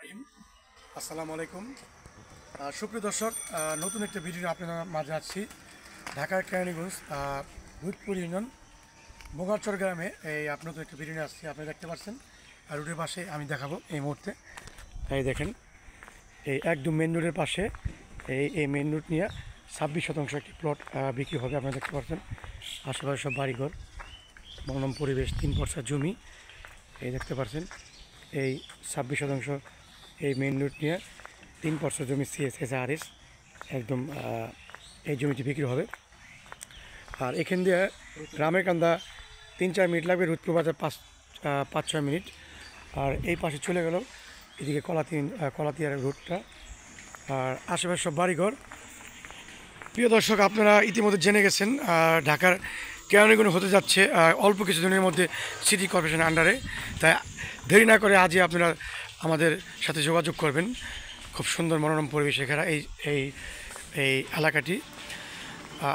রহিম। আসসালামু আলাইকুম সুপ্রিয় দর্শক, নতুন একটা ভিডিও আপনার মাঝে আসছি। ঢাকার কেরানীগঞ্জ ভূতপুর ইউনিয়ন বোগারচর গ্রামে আপনার নতুন একটা ভিডিও নিয়ে আসছি। আপনি দেখতে পাচ্ছেন আর রোডের পাশে আমি দেখাবো এই মুহূর্তে। এই দেখেন, এই একদম মেন রোডের পাশে এই মেন রোড নিয়ে 26% একটি প্লট বিক্রি হবে। আপনারা দেখতে পাচ্ছেন আশেপাশে সব বাড়িঘর, মনোরম পরিবেশ, 3 পরসা জমি। এই দেখতে পাচ্ছেন এই 26% এই মেন রোড নিয়ে 3 পরসা জমি CSSRS একদম এই জমিটি বিক্রি হবে। আর এখান দিয়ে গ্রামের কান্দা 3-4 মিনিট লাগবে, রুদপুর বাজার 5-6 মিনিট। আর এই পাশে চলে গেল এদিকে কলাতিয়ার রোডটা, আর আশেপাশে সব বাড়িঘর। প্রিয় দর্শক, আপনারা ইতিমধ্যে জেনে গেছেন ঢাকার কেরানীগঞ্জ হতে যাচ্ছে অল্প কিছু দিনের মধ্যে সিটি কর্পোরেশনের আন্ডারে। তাই দেরি না করে আজই আপনারা আমাদের সাথে যোগাযোগ করবেন। খুব সুন্দর মনোরম পরিবেশে ঘেরা এই এই এই এলাকাটি।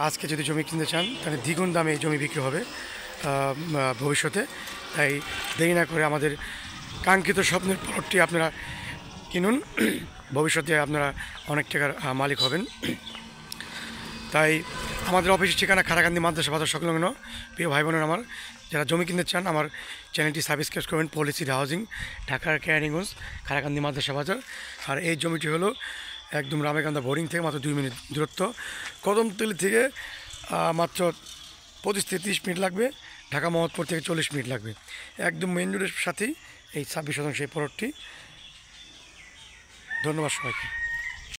আজকে যদি জমি কিনতে চান তাহলে দ্বিগুণ দামে এই জমি বিক্রি হবে ভবিষ্যতে। তাই দেরি না করে আমাদের কাঙ্ক্ষিত স্বপ্নের প্লটটি আপনারা কিনুন, ভবিষ্যতে আপনারা অনেক টাকার মালিক হবেন। তাই আমাদের অফিসের ঠিকানা খারাকান্দি মাদ্রাসা বাজার সংলগ্ন। প্রিয় ভাই বোনের আমার, যারা জমি কিনতে চান আমার চ্যানেলটি সাবস্ক্রাইব করবেন। পলিসি হাউজিং, ঢাকার কেরানীগঞ্জ, খারাকান্দি মাদ্রাসা বাজার। আর এই জমিটি হলো একদম রামেকান্দা বোর্ডিং থেকে মাত্র 2 মিনিট দূরত্ব। কদমতলী থেকে মাত্র 25 থেকে 30 মিনিট লাগবে। ঢাকা মোহাম্মদপুর থেকে 40 মিনিট লাগবে। একদম মেইন রোডের সাথেই এই 26% এই প্লটটি। ধন্যবাদ সবাইকে।